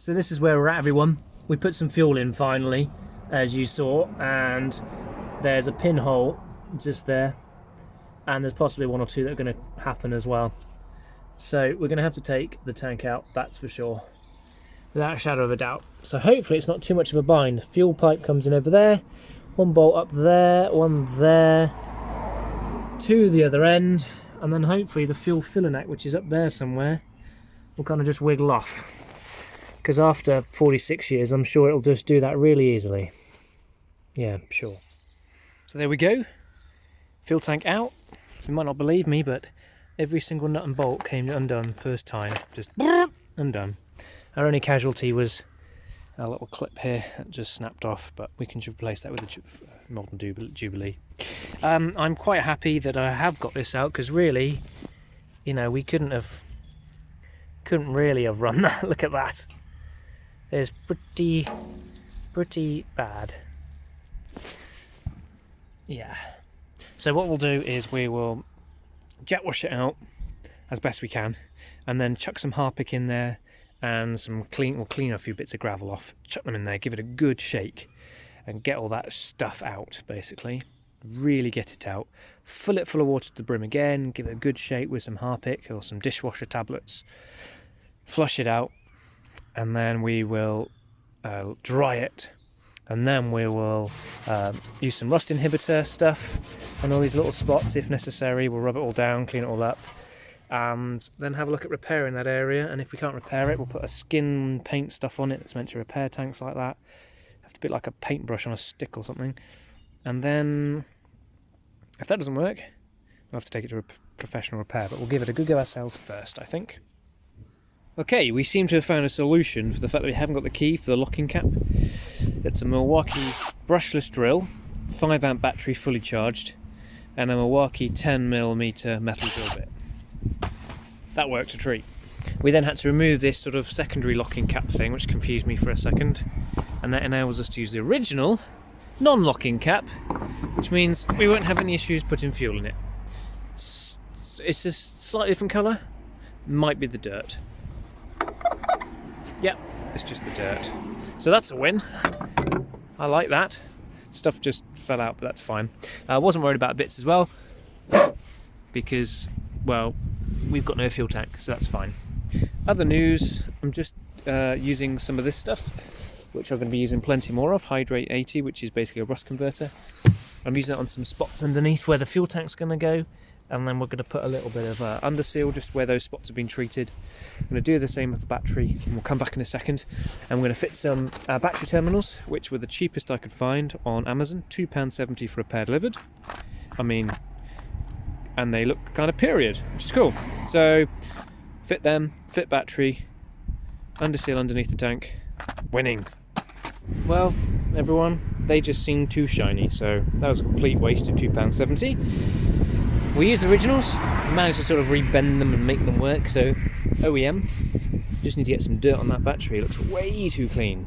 So this is where we're at, everyone. We put some fuel in finally, as you saw, and there's a pinhole just there, and there's possibly one or two that are going to happen as well. So we're going to have to take the tank out, that's for sure, without a shadow of a doubt. So hopefully it's not too much of a bind. Fuel pipe comes in over there, one bolt up there, one there, to the other end, and then hopefully the fuel filler neck, which is up there somewhere, will kind of just wiggle off. Because after 46 years, I'm sure it'll just do that really easily. Yeah, sure. So there we go. Fuel tank out. You might not believe me, but every single nut and bolt came undone first time. Just undone. Our only casualty was a little clip here that just snapped off, but we can replace that with a modern Jubilee. I'm quite happy that I have got this out, because really, you know, we couldn't really have run that. Look at that. It's pretty bad. Yeah. So what we'll do is we will jet wash it out as best we can, and then chuck some Harpic in there and we'll clean a few bits of gravel off, chuck them in there, give it a good shake and get all that stuff out, basically. Really get it out. Fill it full of water to the brim again, give it a good shake with some Harpic or some dishwasher tablets. Flush it out, and then we will dry it, and then we will use some rust inhibitor stuff and all these little spots if necessary. We'll rub it all down, clean it all up, and then have a look at repairing that area. And if we can't repair it, we'll put a skin paint stuff on it that's meant to repair tanks like that. Have to be like a paintbrush on a stick or something. And then if that doesn't work, we'll have to take it to a professional repair, but we'll give it a good go ourselves first, I think. Okay, we seem to have found a solution for the fact that we haven't got the key for the locking cap. It's a Milwaukee brushless drill, 5 amp battery fully charged, and a Milwaukee 10mm metal drill bit. That worked a treat. We then had to remove this sort of secondary locking cap thing, which confused me for a second, and that enables us to use the original non-locking cap, which means we won't have any issues putting fuel in it. It's a slightly different colour, might be the dirt. Yep, it's just the dirt. So that's a win. I like that. Stuff just fell out, but that's fine. I wasn't worried about bits as well, because, well, we've got no fuel tank, so that's fine. Other news, I'm just using some of this stuff, which I'm going to be using plenty more of, Hydrate 80, which is basically a rust converter. I'm using it on some spots underneath where the fuel tank's going to go, and then we're going to put a little bit of underseal just where those spots have been treated. I'm going to do the same with the battery, and we'll come back in a second. And we're going to fit some battery terminals, which were the cheapest I could find on Amazon, £2.70 for a pair delivered. I mean, and they look kind of period, which is cool. So fit them, fit battery, underseal underneath the tank, winning. Well, everyone, they just seem too shiny, so that was a complete waste of £2.70. We used the originals, managed to sort of rebend them and make them work, so OEM, just need to get some dirt on that battery, it looks way too clean.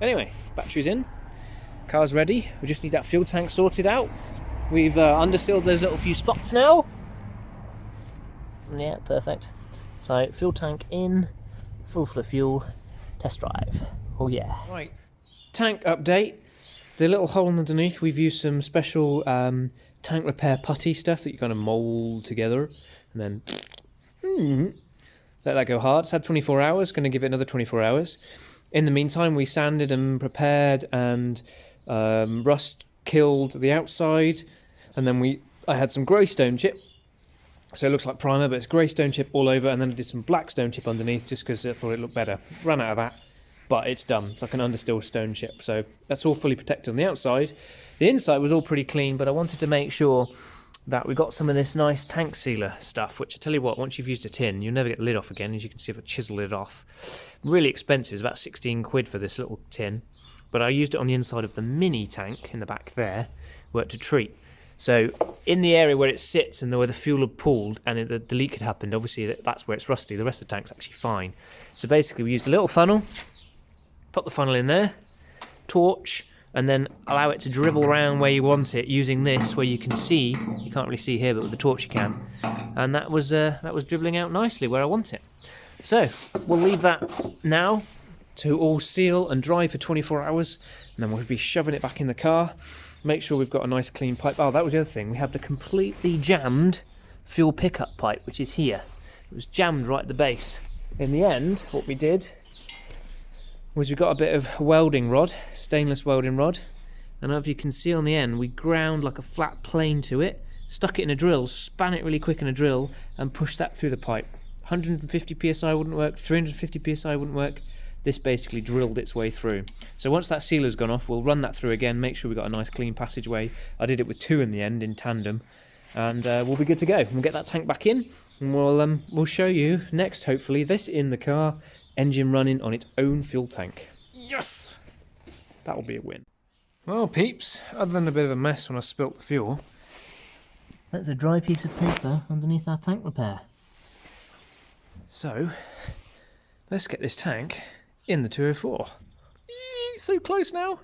Anyway, battery's in, car's ready, we just need that fuel tank sorted out. We've undersealed those little few spots now. Yeah, perfect. So, fuel tank in, full of fuel, test drive. Oh yeah. Right, tank update. The little hole underneath, we've used some special tank repair putty stuff that you kind of mould together and then let that go hard. It's had 24 hours, going to give it another 24 hours. In the meantime, we sanded and prepared and rust killed the outside, and then I had some grey stone chip, so it looks like primer, but it's grey stone chip all over, and then I did some black stone chip underneath just because I thought it looked better. Ran out of that, but it's done. It's like an understill stone chip, so that's all fully protected on the outside. The inside was all pretty clean, but I wanted to make sure that we got some of this nice tank sealer stuff, which I tell you what, once you've used a tin, you'll never get the lid off again. As you can see, if I chisel it off. Really expensive, it's about 16 quid for this little tin, but I used it on the inside of the mini tank in the back there, where to treat. So in the area where it sits and where the fuel had pooled and the leak had happened, obviously that's where it's rusty. The rest of the tank's actually fine. So basically we used a little funnel, put the funnel in there, torch, and then allow it to dribble around where you want it using this, where you can see, you can't really see here, but with the torch you can. And that was dribbling out nicely where I want it. So we'll leave that now to all seal and dry for 24 hours, and then we'll be shoving it back in the car. Make sure we've got a nice clean pipe. Oh, that was the other thing. We have the completely jammed fuel pickup pipe, which is here. It was jammed right at the base. In the end, what we did was we got a bit of welding rod, stainless welding rod, and if you can see on the end, we ground like a flat plane to it, stuck it in a drill, span it really quick in a drill, and pushed that through the pipe. 150 psi wouldn't work, 350 psi wouldn't work. This basically drilled its way through. So once that sealer's gone off, we'll run that through again, make sure we've got a nice clean passageway. I did it with 2 in the end, in tandem, and we'll be good to go. We'll get that tank back in, and we'll show you next, hopefully, this in the car, engine running on its own fuel tank. Yes! That will be a win. Well, peeps, other than a bit of a mess when I spilt the fuel, that's a dry piece of paper underneath our tank repair. So, let's get this tank in the 204. Eee, so close now.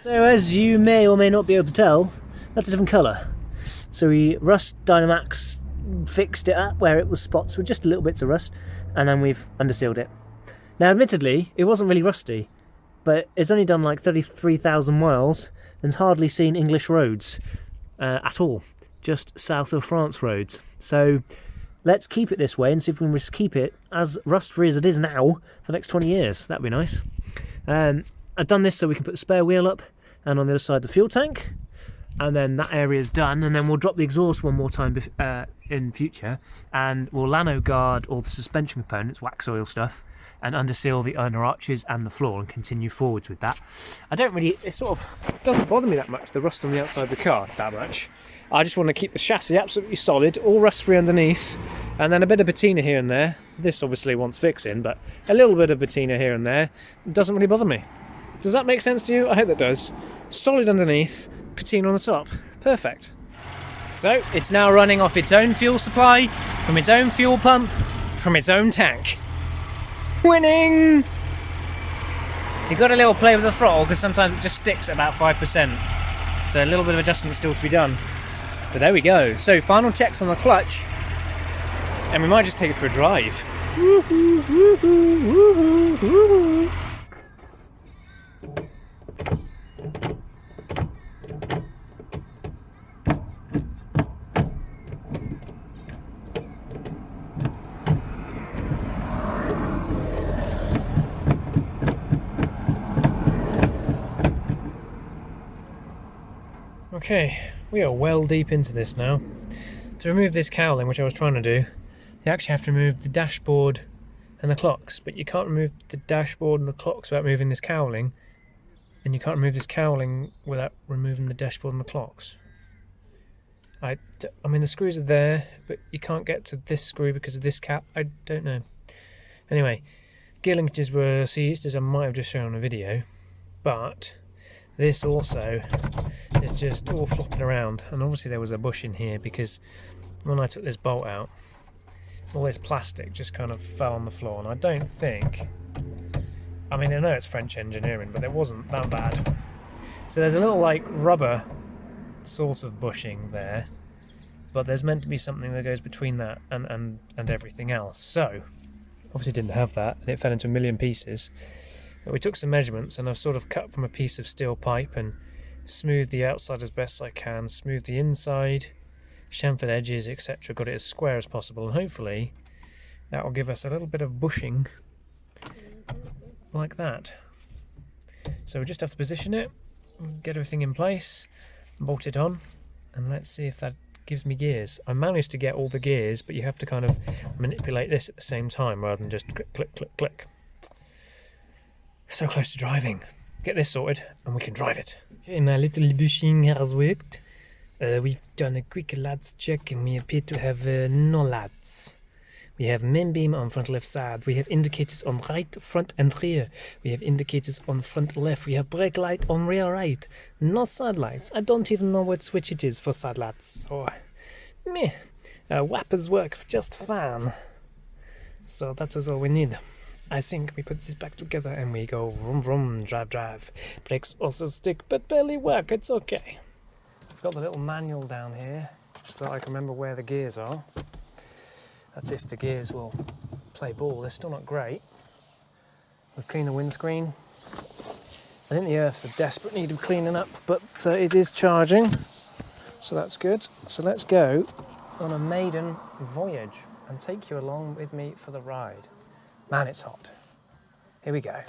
So as you may or may not be able to tell, that's a different colour. So we rust Dynamax fixed it up where it was spots with just little bits of rust, and then we've undersealed it. Now admittedly, it wasn't really rusty, but it's only done like 33,000 miles and has hardly seen English roads at all, just south of France roads. So let's keep it this way and see if we can just keep it as rust-free as it is now for the next 20 years. That'd be nice. I've done this so we can put the spare wheel up and on the other side the fuel tank, and then that area's done, and then we'll drop the exhaust one more time in future, and we'll lano guard all the suspension components, wax oil stuff, and underseal the inner arches and the floor and continue forwards with that. It sort of doesn't bother me that much, the rust on the outside of the car, that much. I just want to keep the chassis absolutely solid, all rust-free underneath, and then a bit of patina here and there. This obviously wants fixing, but a little bit of patina here and there doesn't really bother me. Does that make sense to you? I hope that does. Solid underneath, patina on the top. Perfect. So, it's now running off its own fuel supply, from its own fuel pump, from its own tank. Winning! You've got a little play with the throttle because sometimes it just sticks at about 5%. So a little bit of adjustment still to be done. But there we go. So final checks on the clutch, and we might just take it for a drive. Woo-hoo, woo-hoo, woo-hoo, woo-hoo. Okay, we are well deep into this now. To remove this cowling, which I was trying to do, you actually have to remove the dashboard and the clocks, but you can't remove the dashboard and the clocks without moving this cowling, and you can't remove this cowling without removing the dashboard and the clocks. I mean, the screws are there, but you can't get to this screw because of this cap. I don't know. Anyway, gear linkages were seized, as I might have just shown on a video, but this also is just all flopping around, and obviously there was a bush in here because when I took this bolt out, all this plastic just kind of fell on the floor, and I don't think, I mean, I know it's French engineering, but it wasn't that bad. So there's a little like rubber sort of bushing there, but there's meant to be something that goes between that and everything else. So obviously didn't have that, and it fell into a million pieces. But we took some measurements, and I've sort of cut from a piece of steel pipe and smoothed the outside as best I can, smoothed the inside, chamfered edges, etc. Got it as square as possible, and hopefully that will give us a little bit of bushing like that. So we just have to position it, get everything in place, bolt it on, and let's see if that gives me gears. I managed to get all the gears, but you have to kind of manipulate this at the same time rather than just click, click, click, click. So close to driving. Get this sorted and we can drive it. Okay, my little bushing has worked. We've done a quick LADS check and we appear to have no LADs. We have main beam on front left side. We have indicators on right, front and rear. We have indicators on front left. We have brake light on rear right. No side lights. I don't even know what switch it is for side lights. So, meh. Wipers work just fine. So that is all we need. I think we put this back together and we go vroom vroom, drive drive. Brakes also stick but barely work, it's okay. I've got the little manual down here so that I can remember where the gears are. That's if the gears will play ball. They're still not great. We'll clean the windscreen. I think the earth's a desperate need of cleaning up, but it is charging, so that's good. So let's go on a maiden voyage and take you along with me for the ride. Man, it's hot. Here we go.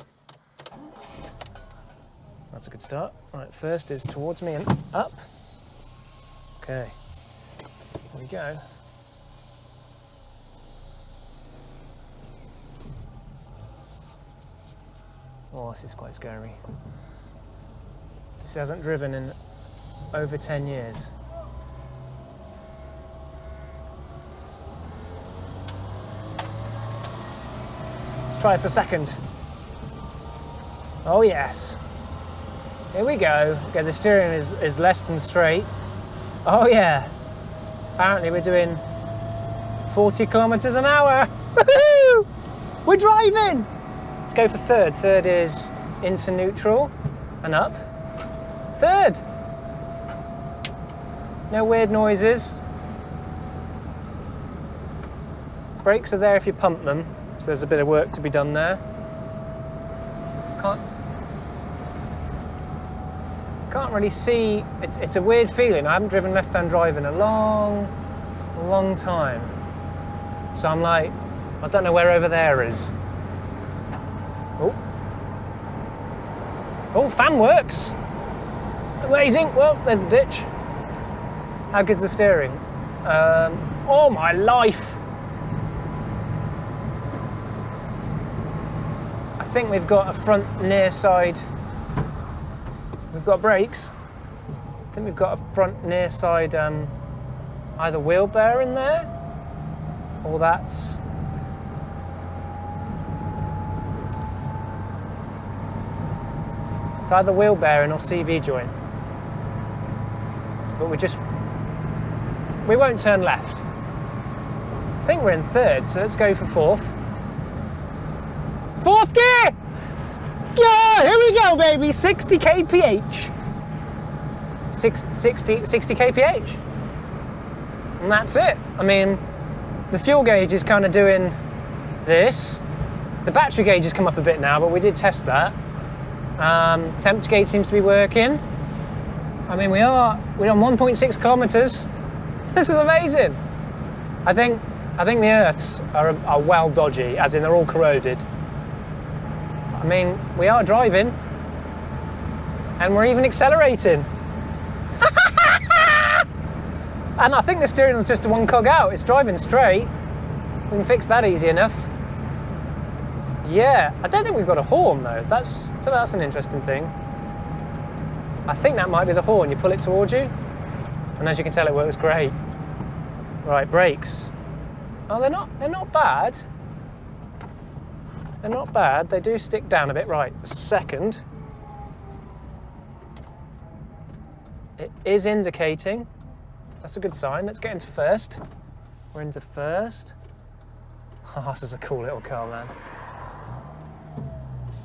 That's a good start. Right, first is towards me and up. Okay, here we go. Oh, this is quite scary. This hasn't driven in over 10 years. Let's try it for a second. Oh yes. Here we go. Okay, the steering is less than straight. Oh yeah. Apparently we're doing 40 kilometers an hour. Woohoo! We're driving! Let's go for third. Third is into neutral and up. Third. No weird noises. Brakes are there if you pump them, so there's a bit of work to be done there. Can't really see. It's a weird feeling. I haven't driven left-hand drive in a long time. So I'm like, I don't know where over there is. Oh, fan works. Amazing. Well, there's the ditch. How good's the steering? Oh my life. I think we've got a front near side. We've got brakes. I think we've got a front near side either wheel bearer in there, or that's it's either wheel bearing or CV joint. But we won't turn left. I think we're in third, so let's go for fourth. Fourth gear! Yeah, here we go, baby. 60 kph. 60 kph. And that's it. I mean, the fuel gauge is kind of doing this. The battery gauge has come up a bit now, but we did test that. Temperature gauge seems to be working. I mean, we're on 1.6 kilometers. This is amazing. I think the earths are well dodgy, as in they're all corroded. I mean, we are driving, and we're even accelerating. And I think the steering's just one cog out. It's driving straight. We can fix that easy enough. Yeah, I don't think we've got a horn though. That's an interesting thing. I think that might be the horn. You pull it towards you, and as you can tell, it works great. Right, brakes. Oh, they're not bad. They're not bad. They do stick down a bit. Right, second. It is indicating. That's a good sign. Let's get into first. We're into first. Oh, this is a cool little car, man.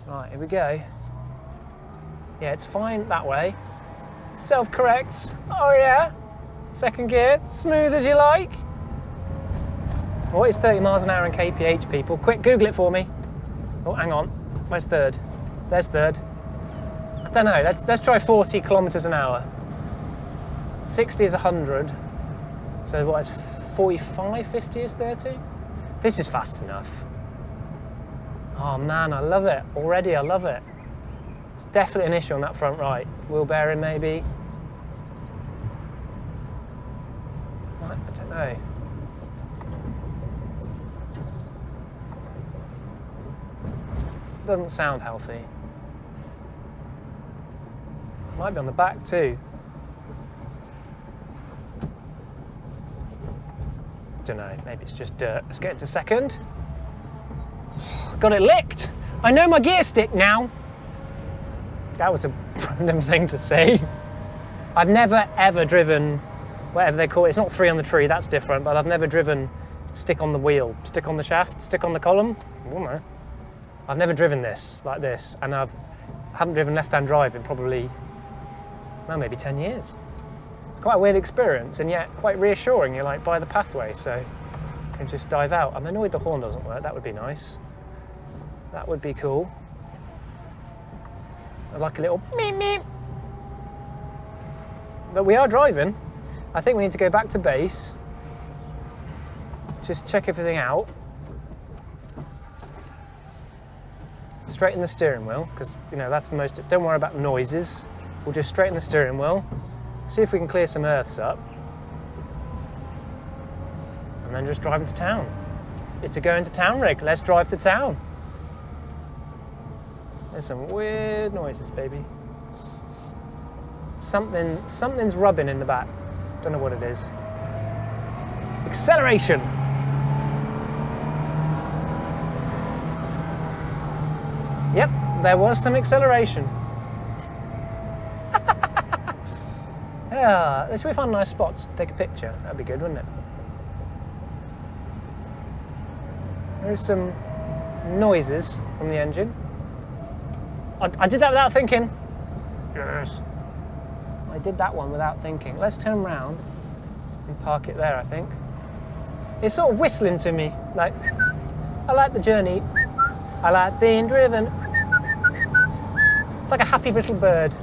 Right, here we go. Yeah, it's fine that way. Self-corrects. Oh yeah. Second gear, smooth as you like. What is 30 miles an hour in kph, people? Quick, Google it for me. Oh, hang on. Where's third? There's third. I don't know. Let's try 40 kilometers an hour. 60 is 100. So what is 45? 50 is 30? This is fast enough. Oh man, I love it. Already, I love it. It's definitely an issue on that front right. Wheel bearing, maybe. I don't know. Doesn't sound healthy. Might be on the back too. Don't know, maybe it's just dirt. Let's get into second. Got it licked. I know my gear stick now. That was a random thing to say. I've never ever driven, whatever they call it. It's not free on the tree, that's different, but I've never driven stick on the wheel, stick on the shaft, stick on the column. I don't know. I've never driven this, like this, and I haven't driven left-hand drive in probably, well, maybe 10 years. It's quite a weird experience, and yet quite reassuring. You're like by the pathway, so you can just dive out. I'm annoyed the horn doesn't work. That would be nice. That would be cool. like a little meep meep. But we are driving. I think we need to go back to base. Just check everything out. Straighten the steering wheel, because you know that's the most. Don't worry about the noises. We'll just straighten the steering wheel. See if we can clear some earths up. And then just drive into town. It's a going to town rig. Let's drive to town. There's some weird noises, baby. Something's rubbing in the back. Don't know what it is. Acceleration. Yep, there was some acceleration. Yeah, let's see if we find a nice spot to take a picture. That'd be good, wouldn't it? There's some noises from the engine. I did that without thinking. Yes. I did that one without thinking. Let's turn around and park it there, I think. It's sort of whistling to me, like, I like the journey. I like being driven. It's like a happy little bird.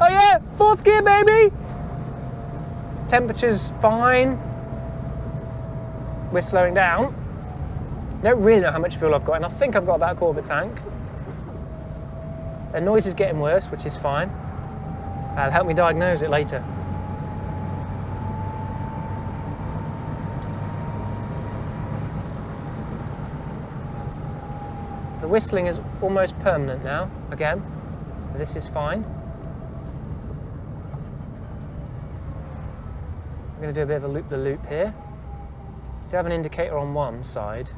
Oh yeah, 4th gear, baby! Temperature's fine. We're slowing down. Don't really know how much fuel I've got, and I think I've got about a quarter of a tank. The noise is getting worse, which is fine. That'll help me diagnose it later. The whistling is almost permanent now, again. This is fine. I'm going to do a bit of a loop-the-loop here. Do have an indicator on one side,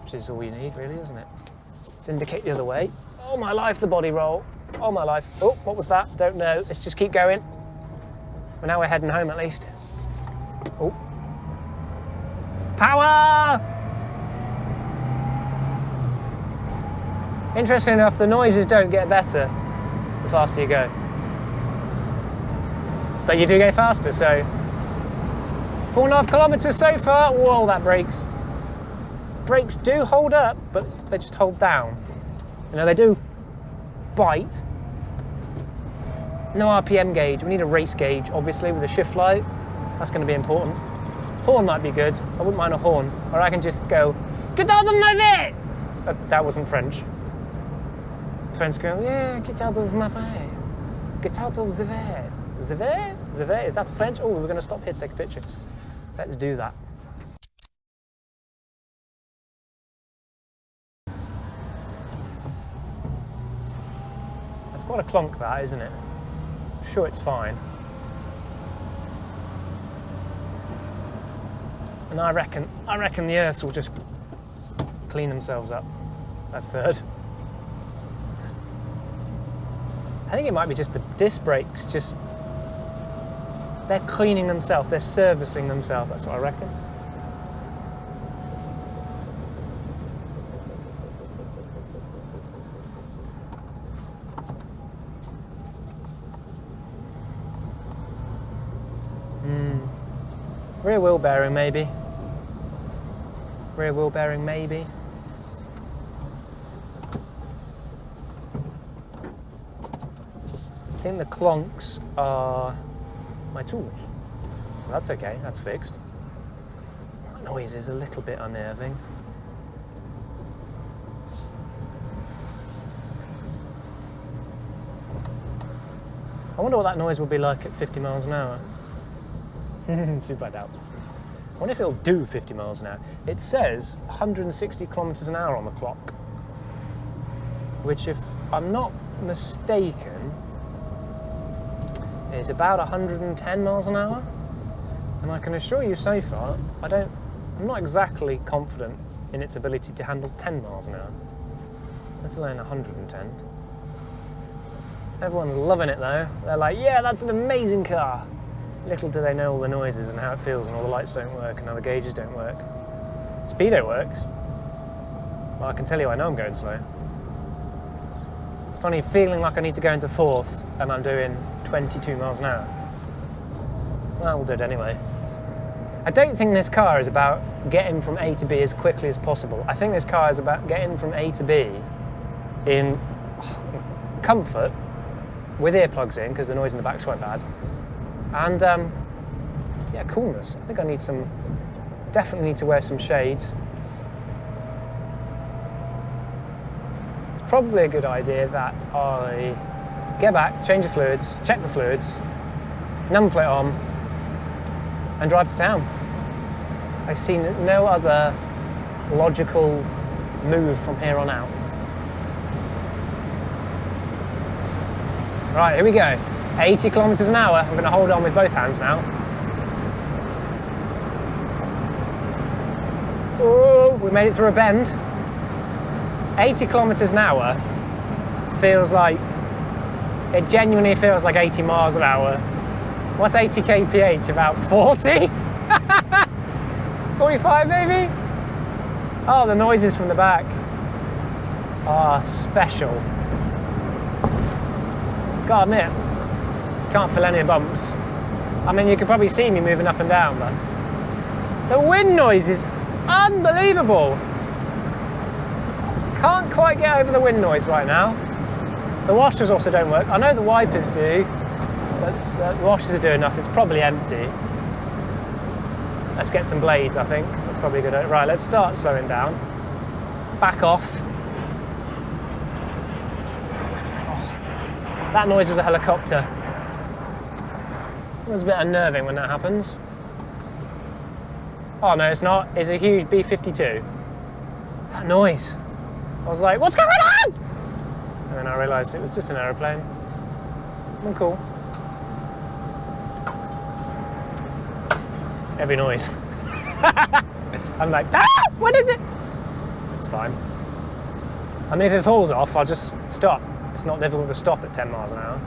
which is all you need, really, isn't it? Let's indicate the other way. Oh my life, the body roll. Oh my life. Oh, what was that? Don't know. Let's just keep going. Well, now we're heading home at least. Oh. Power! Interesting enough, the noises don't get better the faster you go. But you do go faster, so 4.5 kilometers so far. Whoa, that brakes. Brakes do hold up, but they just hold down. You know, they do bite. No RPM gauge. We need a race gauge, obviously, with a shift light. That's going to be important. Horn might be good. I wouldn't mind a horn. Or I can just go, get out of my way! That wasn't French. French going, yeah, get out of my way. Get out of the way. The way? The way? Is that French? Oh, we're going to stop here to take a picture. Let's do that. That's quite a clonk, that, isn't it? I'm sure it's fine. And I reckon the earths will just clean themselves up. That's third. I think it might be just the disc brakes, just they're cleaning themselves, they're servicing themselves, that's what I reckon. Rear wheel bearing maybe. Rear wheel bearing maybe. I think the clonks are my tools. So that's okay, that's fixed. That noise is a little bit unnerving. I wonder what that noise will be like at 50 miles an hour. See if I doubt. I wonder if it'll do 50 miles an hour. It says 160 kilometers an hour on the clock, which, if I'm not mistaken, is about 110 miles an hour. And I can assure you so far, I'm not exactly confident in its ability to handle 10 miles an hour, let alone 110. Everyone's loving it though. They're like, yeah, that's an amazing car. Little do they know all the noises and how it feels and all the lights don't work and how the gauges don't work. Speedo works. Well, I can tell you I know I'm going slow. It's funny feeling like I need to go into 4th and I'm doing 22 miles an hour. Well, we'll do it anyway. I don't think this car is about getting from A to B as quickly as possible. I think this car is about getting from A to B in comfort with earplugs in because the noise in the back's quite bad, and yeah, coolness. I think I need some. Definitely need to wear some shades. It's probably a good idea that I get back, change the fluids, check the fluids, number plate on, and drive to town. I see no other logical move from here on out. Right, here we go. 80 kilometers an hour. I'm going to hold on with both hands now. Oh, we made it through a bend. 80 kilometers an hour feels like, it genuinely feels like 80 miles an hour. What's 80 kph? About 40? 45 maybe? Oh, the noises from the back are special. Gotta admit, can't feel any bumps. I mean, you can probably see me moving up and down, but the wind noise is unbelievable. Can't quite get over the wind noise right now. The washers also don't work. I know the wipers do, but the washers are doing enough. It's probably empty. Let's get some blades, I think. That's probably good. Right, let's start slowing down. Back off. Oh, that noise was a helicopter. It was a bit unnerving when that happens. Oh no, it's not. It's a huge B-52. That noise. I was like, what's going on? And then I realised it was just an aeroplane. I'm cool. Every noise. I'm like, ah, what is it? It's fine. I mean, if it falls off, I'll just stop. It's not difficult to stop at 10 miles an hour.